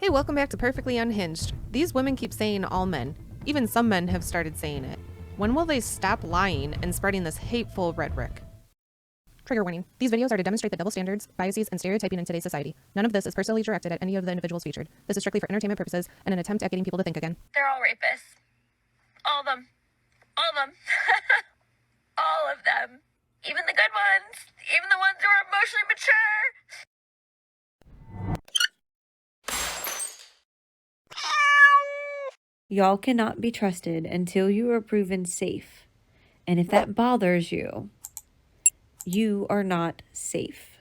Hey, welcome back to Perfectly Unhinged. These women keep saying all men. Even some men have started saying it. When will they stop lying and spreading this hateful rhetoric? Trigger warning. These videos are to demonstrate the double standards, biases, and stereotyping in today's society. None of this is personally directed at any of the individuals featured. This is strictly for entertainment purposes and an attempt at getting people to think again. They're all rapists. All of them. All of them. All of them. Even the good ones. Even the ones who are emotionally mature. Y'all cannot be trusted until you are proven safe. And if that bothers you, you are not safe.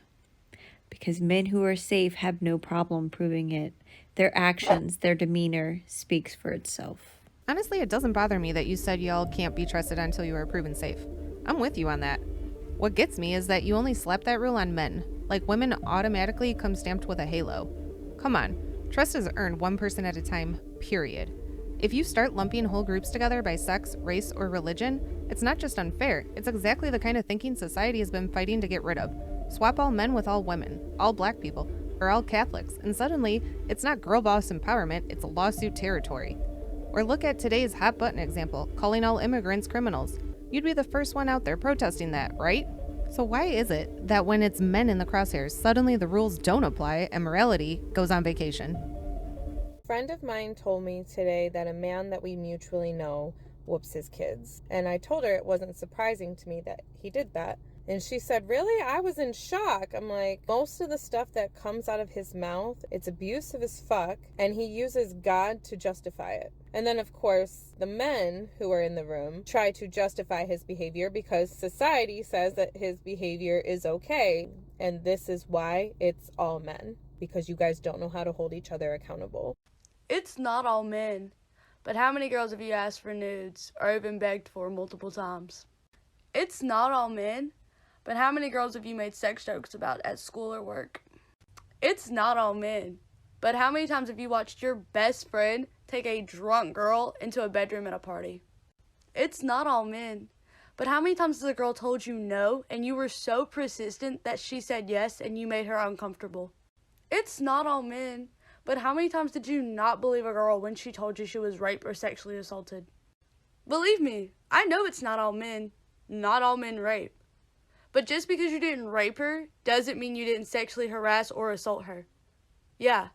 Because men who are safe have no problem proving it. Their actions, their demeanor speaks for itself. Honestly, it doesn't bother me that you said y'all can't be trusted until you are proven safe. I'm with you on that. What gets me is that you only slap that rule on men. Like women automatically come stamped with a halo. Come on, trust is earned one person at a time, period. If you start lumping whole groups together by sex, race, or religion, it's not just unfair, it's exactly the kind of thinking society has been fighting to get rid of. Swap all men with all women, all black people, or all Catholics, and suddenly, it's not girl boss empowerment, it's lawsuit territory. Or look at today's hot button example, calling all immigrants criminals. You'd be the first one out there protesting that, right? So why is it that when it's men in the crosshairs, suddenly the rules don't apply and morality goes on vacation? A friend of mine told me today that a man that we mutually know whoops his kids. And I told her it wasn't surprising to me that he did that. And she said, really? I was in shock. I'm like, most of the stuff that comes out of his mouth, it's abusive as fuck, and he uses God to justify it. And then, of course, the men who are in the room try to justify his behavior because society says that his behavior is okay. And this is why it's all men, because you guys don't know how to hold each other accountable. It's not all men, but how many girls have you asked for nudes or even begged for multiple times? It's not all men, but how many girls have you made sex jokes about at school or work? It's not all men, but how many times have you watched your best friend take a drunk girl into a bedroom at a party? It's not all men, but how many times has a girl told you no and you were so persistent that she said yes and you made her uncomfortable? It's not all men, but how many times did you not believe a girl when she told you she was raped or sexually assaulted? Believe me, I know it's not all men. Not all men rape. But just because you didn't rape her doesn't mean you didn't sexually harass or assault her. Yeah,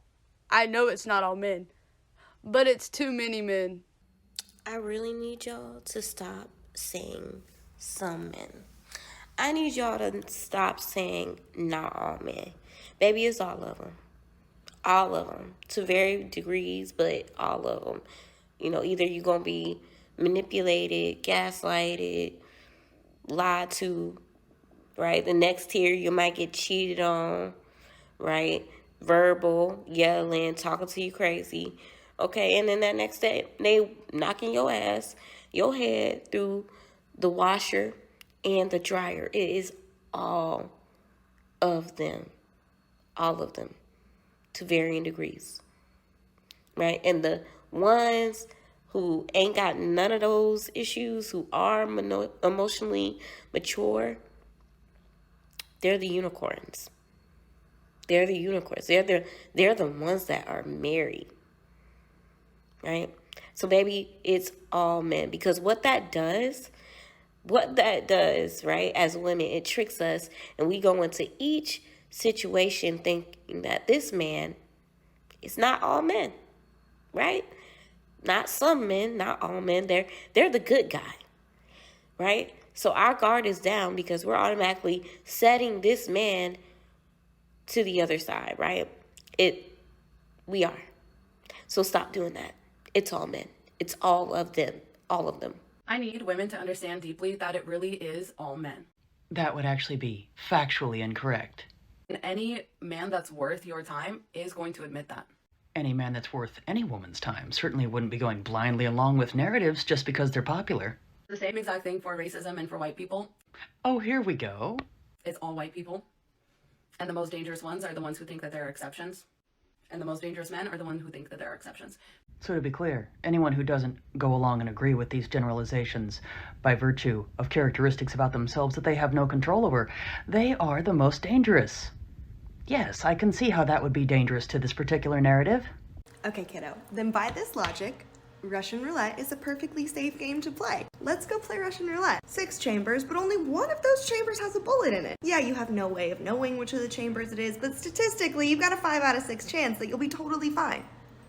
I know it's not all men, but it's too many men. I really need y'all to stop saying some men. I need y'all to stop saying not all men. Baby, it's all of them. All of them. To varying degrees, but all of them. You know, either you're going to be manipulated, gaslighted, lied to, right? The next tier, you might get cheated on, right? Verbal, yelling, talking to you crazy. Okay, and then that next day, they knocking your ass, your head through the washer and the dryer. It is all of them. All of them. To varying degrees. Right? And the ones who ain't got none of those issues, who are emotionally mature, they're the unicorns. They're the unicorns. They're the ones that are married. Right? So baby, it's all men. Because what that does, right, as women, it tricks us, and we go into each situation thinking that this man is not all men, right? Not some men, not all men. They're the good guy, right? So our guard is down because we're automatically setting this man to the other side, right? We are. So stop doing that. It's all men. It's all of them. All of them. I need women to understand deeply that it really is all men. That would actually be factually incorrect. And any man that's worth your time is going to admit that. Any man that's worth any woman's time certainly wouldn't be going blindly along with narratives just because they're popular. The same exact thing for racism and for white people. Oh, here we go. It's all white people. And the most dangerous ones are the ones who think that there are exceptions. And the most dangerous men are the ones who think that there are exceptions. So to be clear, anyone who doesn't go along and agree with these generalizations by virtue of characteristics about themselves that they have no control over, they are the most dangerous. Yes, I can see how that would be dangerous to this particular narrative. Okay, kiddo, then by this logic, Russian roulette is a perfectly safe game to play. Let's go play Russian roulette. 6 chambers, but only one of those chambers has a bullet in it. Yeah, you have no way of knowing which of the chambers it is, but statistically, you've got a 5 out of 6 chance that you'll be totally fine.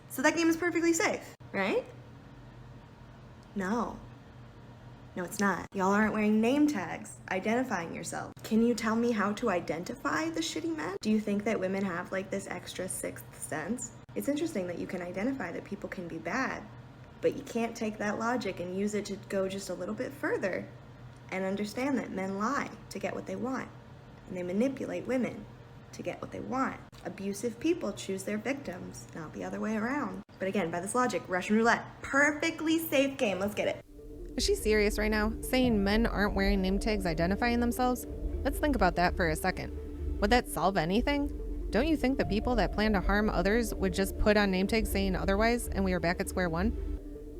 So that game is perfectly safe, right? No. No, it's not. Y'all aren't wearing name tags, identifying yourself. Can you tell me how to identify the shitty men? Do you think that women have like this extra sixth sense? It's interesting that you can identify that people can be bad, but you can't take that logic and use it to go just a little bit further and understand that men lie to get what they want, and they manipulate women to get what they want. Abusive people choose their victims, not the other way around. But again, by this logic, Russian roulette, perfectly safe game. Let's get it. Is she serious right now, saying men aren't wearing name tags identifying themselves? Let's think about that for a second. Would that solve anything? Don't you think the people that plan to harm others would just put on name tags saying otherwise and we are back at square one?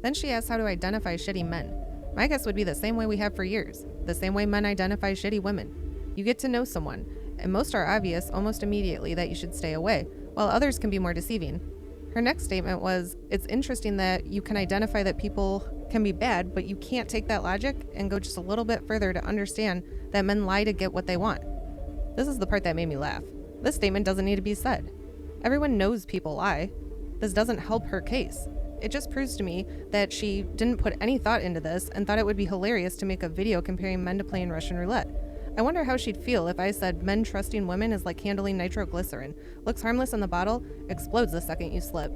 Then she asks how to identify shitty men. My guess would be the same way we have for years, the same way men identify shitty women. You get to know someone, and most are obvious almost immediately that you should stay away, while others can be more deceiving. Her next statement was, it's interesting that you can identify that people can be bad, but you can't take that logic and go just a little bit further to understand that men lie to get what they want. This is the part that made me laugh. This statement doesn't need to be said. Everyone knows people lie. This doesn't help her case. It just proves to me that she didn't put any thought into this and thought it would be hilarious to make a video comparing men to playing Russian roulette. I wonder how she'd feel if I said men trusting women is like handling nitroglycerin. Looks harmless in the bottle, explodes the second you slip.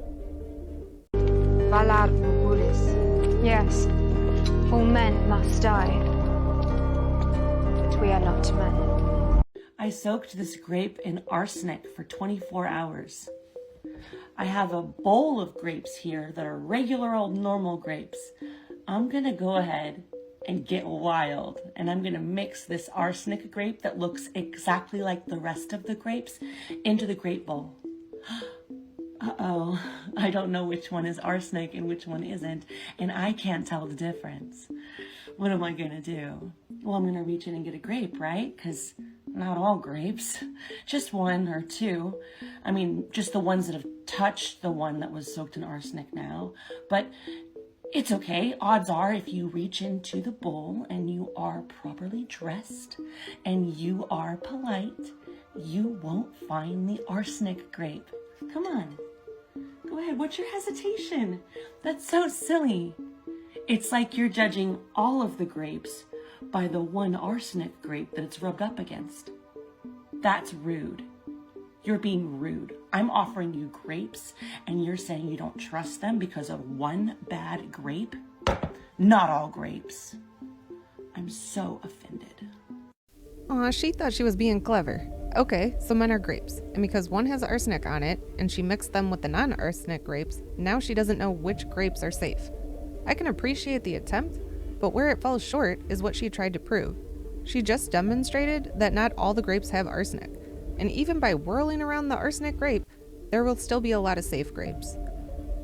Yes, all men must die, but we are not men. I soaked this grape in arsenic for 24 hours. I have a bowl of grapes here that are regular old normal grapes. I'm gonna go ahead and get wild, and I'm gonna mix this arsenic grape that looks exactly like the rest of the grapes into the grape bowl. Uh-oh, I don't know which one is arsenic and which one isn't, and I can't tell the difference. What am I gonna do? Well, I'm gonna reach in and get a grape, right? Because not all grapes, just one or two. I mean, just the ones that have touched the one that was soaked in arsenic now. But it's okay. Odds are if you reach into the bowl and you are properly dressed and you are polite, you won't find the arsenic grape. Come on. Go ahead. What's your hesitation? That's so silly. It's like you're judging all of the grapes by the one arsenic grape that it's rubbed up against. That's rude. You're being rude. I'm offering you grapes and you're saying you don't trust them because of one bad grape? Not all grapes. I'm so offended. Aw, she thought she was being clever. Okay, so men are grapes, and because one has arsenic on it, and she mixed them with the non-arsenic grapes, now she doesn't know which grapes are safe. I can appreciate the attempt, but where it falls short is what she tried to prove. She just demonstrated that not all the grapes have arsenic, and even by whirling around the arsenic grape, there will still be a lot of safe grapes.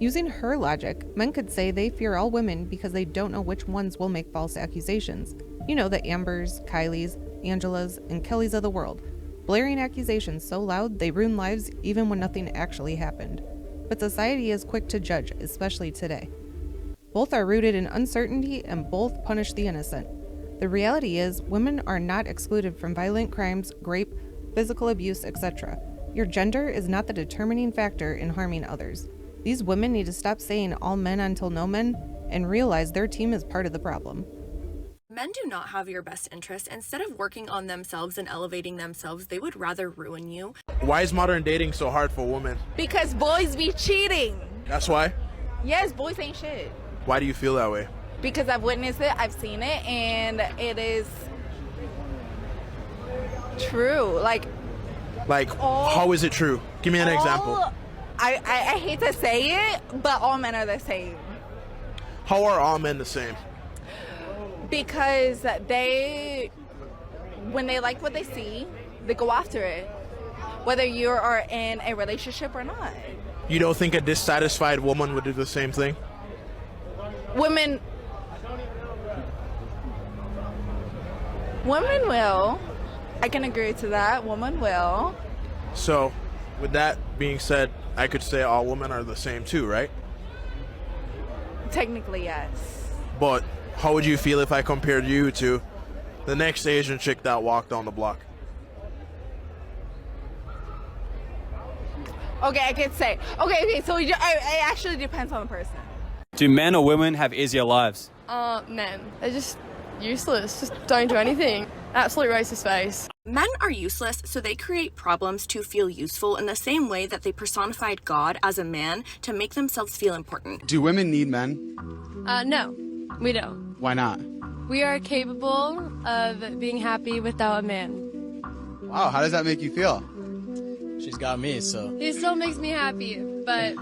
Using her logic, men could say they fear all women because they don't know which ones will make false accusations. You know, the Ambers, Kylies, Angelas, and Kellys of the world. Blaring accusations so loud they ruin lives even when nothing actually happened. But society is quick to judge, especially today. Both are rooted in uncertainty and both punish the innocent. The reality is, women are not excluded from violent crimes, rape, physical abuse, etc. Your gender is not the determining factor in harming others. These women need to stop saying all men until no men and realize their team is part of the problem. Men do not have your best interest. Instead of working on themselves and elevating themselves, they would rather ruin you. Why is modern dating so hard for women? Because boys be cheating. That's why? Yes, boys ain't shit. Why do you feel that way? Because I've witnessed it, I've seen it, and it is true. Like how is it true? Give me an example. I hate to say it, but all men are the same. How are all men the same? Because when they like what they see, they go after it, whether you are in a relationship or not. You don't think a dissatisfied woman would do the same thing? Women will. I can agree to that. Women will. So, with that being said, I could say all women are the same too, right? Technically, yes. But how would you feel if I compared you to the next Asian chick that walked down the block? Okay, I could say. Okay, so it actually depends on the person. Do men or women have easier lives? Men. They're just useless. Just don't do anything. Absolute racist face. Men are useless, so they create problems to feel useful in the same way that they personified God as a man to make themselves feel important. Do women need men? No, we don't. Why not? We are capable of being happy without a man. Wow, how does that make you feel? She's got me, so. He still makes me happy, but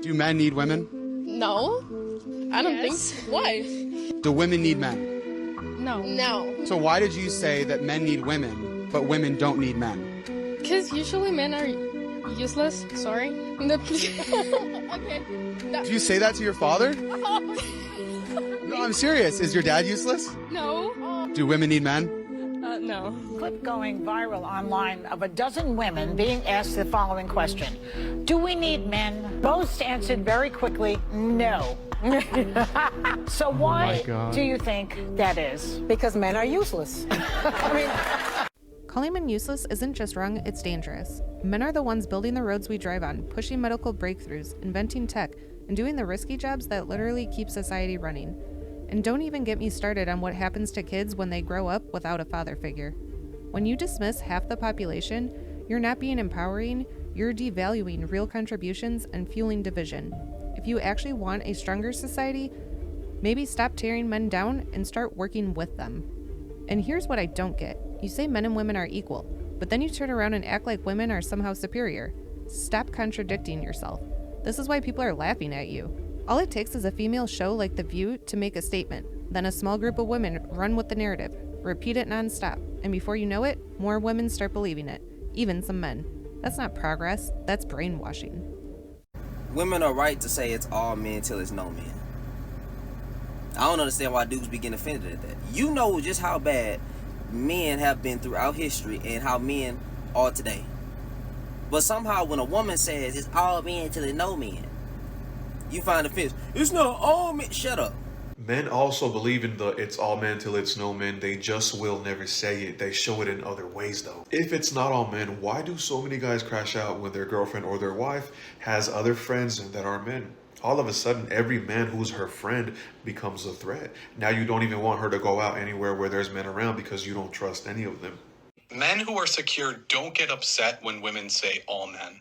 Do men need women? no, I don't think so. Why? Do women need men? No. No. So why did you say that men need women, but women don't need men? Because usually men are useless. Sorry. Okay. Do you say that to your father? No, I'm serious. Is your dad useless? No. Do women need men? No. Clip going viral online of a dozen women being asked the following question. Do we need men? Most answered very quickly, no. So why do you think that is? Because men are useless. Calling men useless isn't just wrong, it's dangerous. Men are the ones building the roads we drive on, pushing medical breakthroughs, inventing tech, and doing the risky jobs that literally keep society running. And don't even get me started on what happens to kids when they grow up without a father figure. When you dismiss half the population, you're not being empowering, you're devaluing real contributions and fueling division. If you actually want a stronger society, maybe stop tearing men down and start working with them. And here's what I don't get. You say men and women are equal, but then you turn around and act like women are somehow superior. Stop contradicting yourself. This is why people are laughing at you. All it takes is a female show like The View to make a statement. Then a small group of women run with the narrative, repeat it nonstop, and before you know it, more women start believing it, even some men. That's not progress, that's brainwashing. Women are right to say it's all men till it's no men. I don't understand why dudes be getting offended at that. You know just how bad men have been throughout history and how men are today. But somehow when a woman says it's all men till it's no men, you find offense. It's not all men. Shut up. Men also believe in the it's all men till it's no men. They just will never say it. They show it in other ways though. If it's not all men, why do so many guys crash out when their girlfriend or their wife has other friends that are men? All of a sudden, every man who's her friend becomes a threat. Now you don't even want her to go out anywhere where there's men around because you don't trust any of them. Men who are secure don't get upset when women say all men.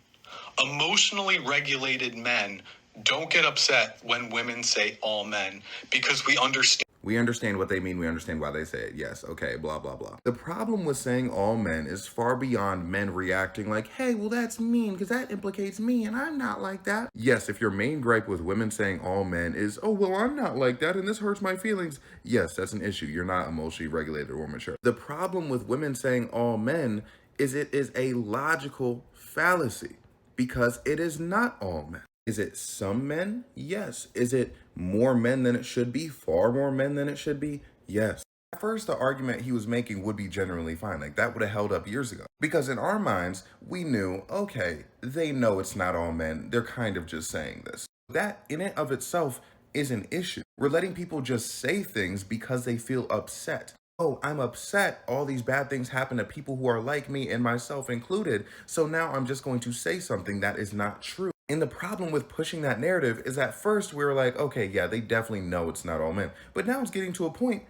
Emotionally regulated men don't get upset when women say all men because we understand. We understand what they mean. We understand why they say it. Yes, okay, blah, blah, blah. The problem with saying all men is far beyond men reacting like, hey, well, that's mean because that implicates me and I'm not like that. Yes, if your main gripe with women saying all men is, oh, well, I'm not like that and this hurts my feelings. Yes, that's an issue. You're not emotionally regulated or mature. The problem with women saying all men is it is a logical fallacy because it is not all men. Is it some men? Yes. Is it more men than it should be? Far more men than it should be? Yes. At first, the argument he was making would be generally fine. Like, that would have held up years ago. Because in our minds, we knew, okay, they know it's not all men. They're kind of just saying this. That, in and of itself, is an issue. We're letting people just say things because they feel upset. Oh, I'm upset. All these bad things happen to people who are like me and myself included. So now I'm just going to say something that is not true. And the problem with pushing that narrative is at first we were like, okay, yeah, they definitely know it's not all men. But now it's getting to a point,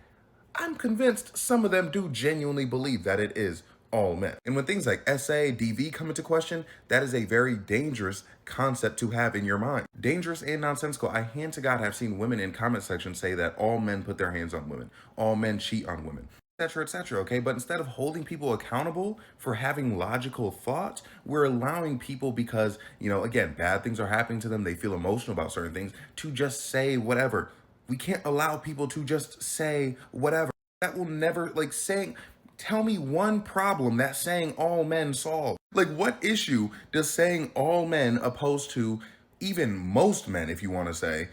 I'm convinced some of them do genuinely believe that it is all men. And when things like SA, DV come into question, that is a very dangerous concept to have in your mind. Dangerous and nonsensical. I hand to God have seen women in comment sections say that all men put their hands on women. All men cheat on women. Etc., okay? But instead of holding people accountable for having logical thoughts, we're allowing people because, you know, again, bad things are happening to them, they feel emotional about certain things, to just say whatever. We can't allow people to just say whatever. That will never, like, tell me one problem that saying all men solve. Like, what issue does saying all men opposed to even most men, if you want to say,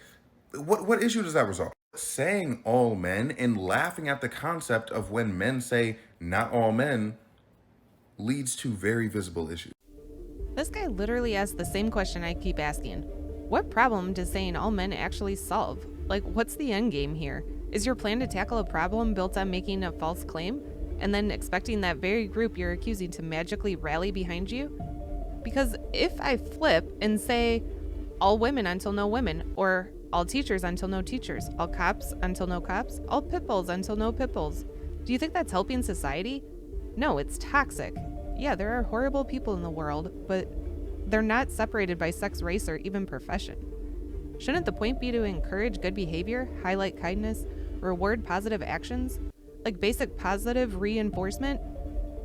what issue does that resolve? Saying all men and laughing at the concept of when men say not all men leads to very visible issues. This guy literally asked the same question I keep asking. What problem does saying all men actually solve? Like, what's the end game here? Is your plan to tackle a problem built on making a false claim and then expecting that very group you're accusing to magically rally behind you? Because if I flip and say all women until no women, or all teachers until no teachers, all cops until no cops, all pit bulls until no pit bulls, do you think that's helping society? No, it's toxic. Yeah, there are horrible people in the world, but they're not separated by sex, race, or even profession. Shouldn't the point be to encourage good behavior, highlight kindness, reward positive actions, like basic positive reinforcement?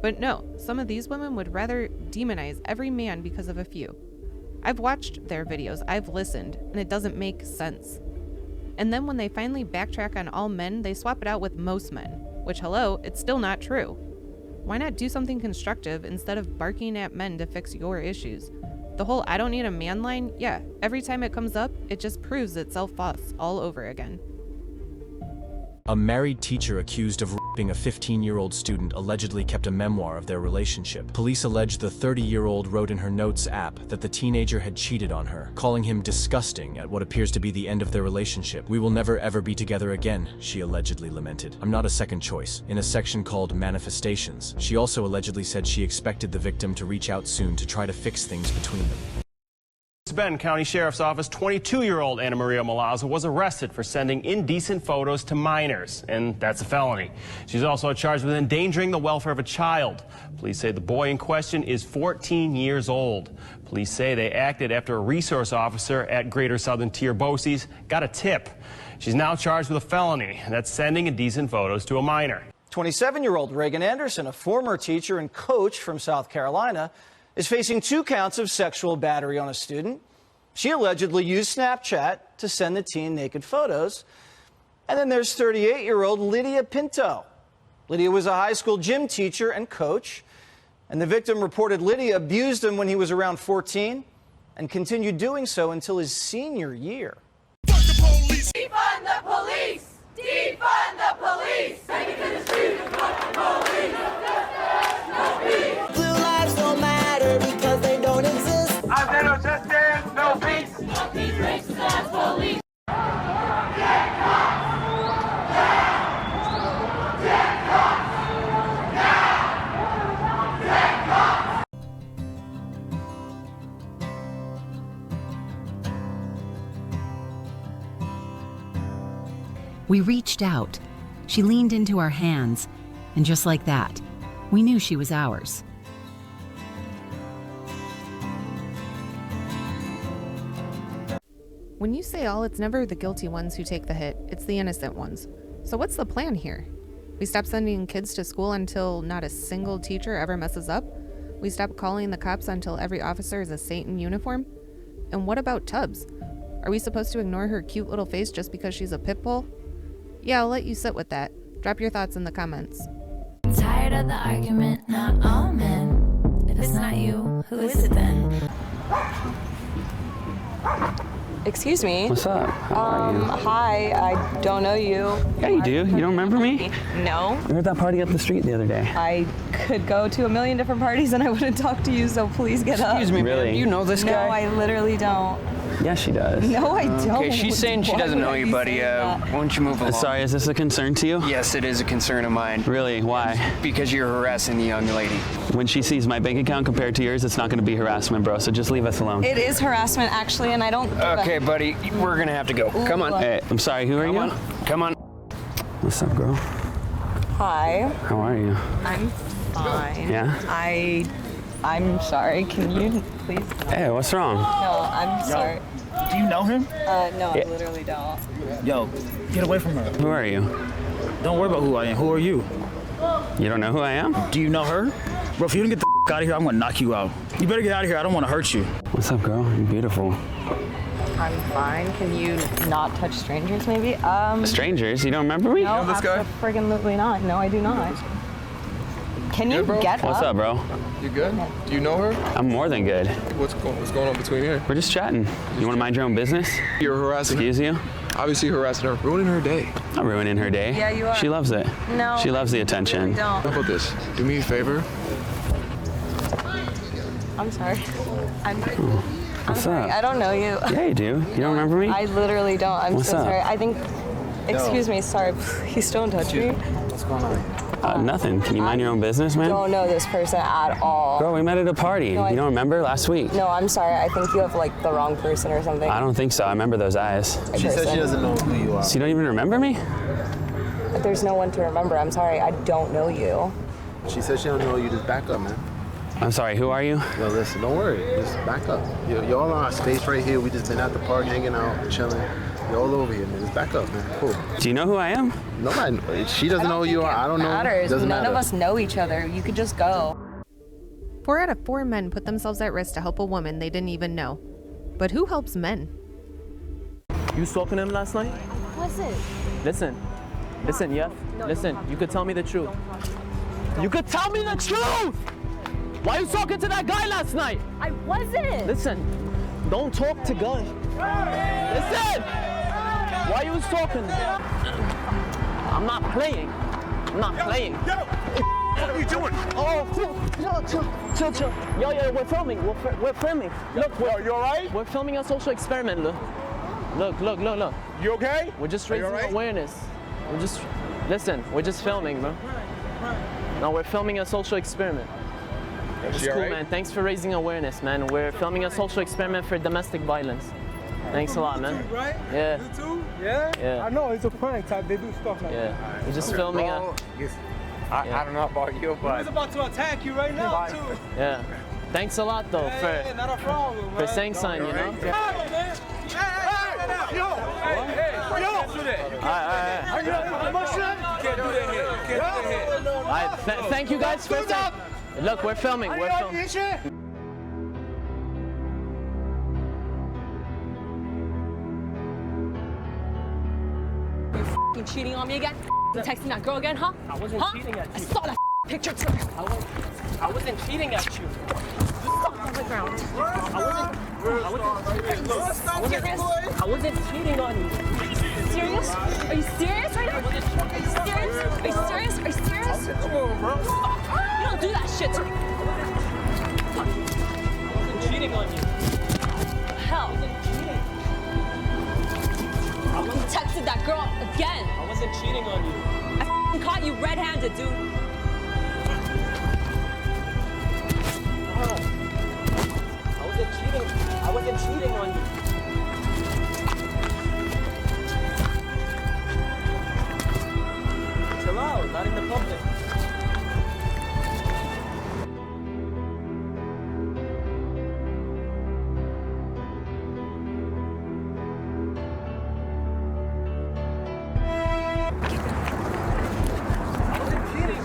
But no, some of these women would rather demonize every man because of a few. I've watched their videos, I've listened, and it doesn't make sense. And then when they finally backtrack on all men, they swap it out with most men, which, hello, it's still not true. Why not do something constructive instead of barking at men to fix your issues? The whole "I don't need a man" line, yeah, every time it comes up, it just proves itself false all over again. A married teacher accused of raping a 15-year-old student allegedly kept a memoir of their relationship. Police allege the 30-year-old wrote in her notes app that the teenager had cheated on her, calling him disgusting at what appears to be the end of their relationship. "We will never ever be together again," she allegedly lamented. "I'm not a second choice." In a section called Manifestations, she also allegedly said she expected the victim to reach out soon to try to fix things between them. Bend County Sheriff's Office 22-year-old Anna Maria Malazzo was arrested for sending indecent photos to minors, and that's a felony. She's also charged with endangering the welfare of a child. Police say the boy in question is 14 years old. Police say they acted after a resource officer at Greater Southern Tier BOCES got a tip. She's now charged with a felony, and that's sending indecent photos to a minor. 27-year-old Reagan Anderson, a former teacher and coach from South Carolina, is facing 2 counts of sexual battery on a student. She allegedly used Snapchat to send the teen naked photos. And then there's 38-year-old Lydia Pinto. Lydia was a high school gym teacher and coach, and the victim reported Lydia abused him when he was around 14 and continued doing so until his senior year. Defund the police! Defund the police! Take it to the street and fuck the police! No peace! Blue lives don't matter because they don't exist. I said no justice, no peace! No peace, racist ass police! Get cops! Now! Get cops! Now! Get cops! We reached out. She leaned into our hands, and just like that, we knew she was ours. When you say all, it's never the guilty ones who take the hit, it's the innocent ones. So what's the plan here? We stop sending kids to school until not a single teacher ever messes up? We stop calling the cops until every officer is a saint in uniform? And what about Tubbs? Are we supposed to ignore her cute little face just because she's a pit bull? Yeah, I'll let you sit with that. Drop your thoughts in the comments. I'm tired of the argument, not all men. If it's not you, who is it then? Excuse me. What's up? How are you? Hi, I don't know you. Yeah, you do. You don't remember me? No. We were at that party up the street the other day. I could go to a million different parties and I wouldn't talk to you, so please get up. Excuse me, really? You know this guy? No, I literally don't. Yes, she does. No, I don't. Okay, she's saying she doesn't know you, buddy. Why don't you move along? Sorry, is this a concern to you? Yes, it is a concern of mine. Really? Why? Because you're harassing the young lady. When she sees my bank account compared to yours, it's not going to be harassment, bro, so just leave us alone. It is harassment, actually, and I don't... Okay, buddy, we're going to have to go. Ooh. Come on. Hey, I'm sorry, who are you? On. Come on. What's up, girl? Hi. How are you? I'm fine. Yeah? I'm sorry. Can you please... Hey, what's wrong? No, I'm sorry. Do you know him? No, Yeah. I literally don't. Yo, get away from her. Who are you? Don't worry about who I am. Who are you? You don't know who I am? Do you know her? Bro, if you don't get the out of here, I'm gonna knock you out. You better get out of here. I don't want to hurt you. What's up, girl? You're beautiful. I'm fine. Can you not touch strangers, maybe? Strangers? You don't remember me? No, absolutely not. No, I do not. Can you get up? What's up, bro? You good? Do you know her? I'm more than good. What's going on between here? We're just chatting. You want to mind your own business? You're harassing her. Excuse you? Obviously harassing her, ruining her day. Not ruining her day. Yeah, you are. She loves it. No. She loves the attention. Really don't. How about this? Do me a favor. I'm sorry. What's sorry, up? I don't know you. Yeah, you do. You don't remember me? I literally don't. I'm What's so up? sorry. I think. Excuse me. Sorry. Please don't touch me. What's going on? Nothing. Can you mind your own business, man? Don't know this person at all. Girl, we met at a party. No, you don't remember last week? No, I'm sorry. I think you have like the wrong person or something. I don't think so. I remember those eyes. She said she doesn't know who you are. So you don't even remember me? There's no one to remember. I'm sorry. I don't know you. She said she don't know you. Just back up, man. I'm sorry, who are you? Yo, listen, don't worry. Just back up. You're all on our space right here. We just been at the park hanging out, chilling. You're all over here, man. Just back up, man. Cool. Do you know who I am? Nobody. She doesn't know who you are. I don't know. Matters. Doesn't None matter. of us know each other. You could just go. 4 out of 4 men put themselves at risk to help a woman they didn't even know. But who helps men? You spoke to him last night? Listen. Listen, yeah? Listen, you could tell me the truth. You could tell me the truth! Why are you talking to that guy last night? I wasn't. Listen, don't talk to guys. Listen! Why you was talking? I'm not playing. I'm not playing. What are you doing? Oh, chill. Yo, we're filming. We're filming. Look, you alright? We're filming a social experiment. Look. You okay? We're just raising awareness. We're just filming, bro. No, we're filming a social experiment. It's cool, man. Thanks for raising awareness, man. We're filming a social experiment for domestic violence. Thanks a lot, man. Right? Yeah. YouTube? Yeah? Yeah. I know, it's a prank type. They do stuff like that. Yeah. We're just filming a... I don't know about you, but... He's about to attack you right now, too. Yeah. Thanks a lot, though, Hey, not a problem, for saying something, you know? Thank you guys for saying... Look, we're filming. We're filming. You cheating on me again? You texting that girl again, huh? I wasn't cheating at you. I saw that picture too. I wasn't cheating at you. Stop on the ground. I wasn't cheating on you. Serious? Are you serious right now? Are you serious? Are you serious? Come on, bro. You don't do that shit to me. I wasn't cheating on you. Hell. You texted that girl again. I wasn't cheating on you. I caught you red-handed, dude. I wasn't cheating on you. Chill out, not in the public. I wasn't cheating.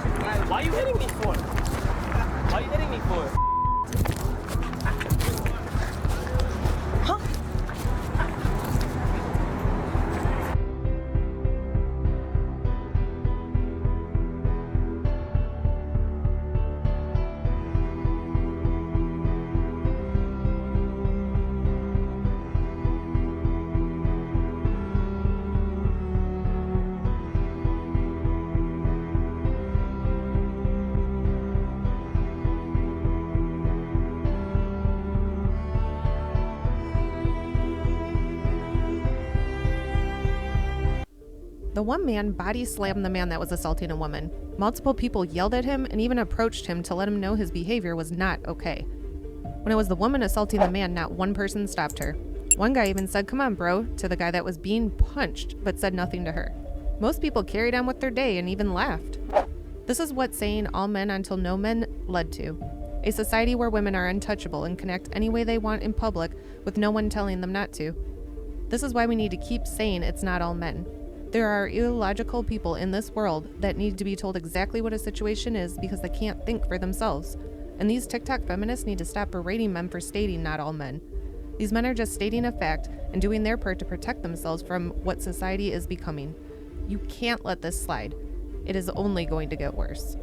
Why are you hitting me for? Why are you hitting me for? The one man body slammed the man that was assaulting a woman. Multiple people yelled at him and even approached him to let him know his behavior was not okay. When it was the woman assaulting the man, not one person stopped her. One guy even said, "Come on, bro," to the guy that was being punched, but said nothing to her. Most people carried on with their day and even laughed. This is what saying all men until no men led to. A society where women are untouchable and can act any way they want in public with no one telling them not to. This is why we need to keep saying it's not all men. There are illogical people in this world that need to be told exactly what a situation is because they can't think for themselves. And these TikTok feminists need to stop berating men for stating not all men. These men are just stating a fact and doing their part to protect themselves from what society is becoming. You can't let this slide. It is only going to get worse.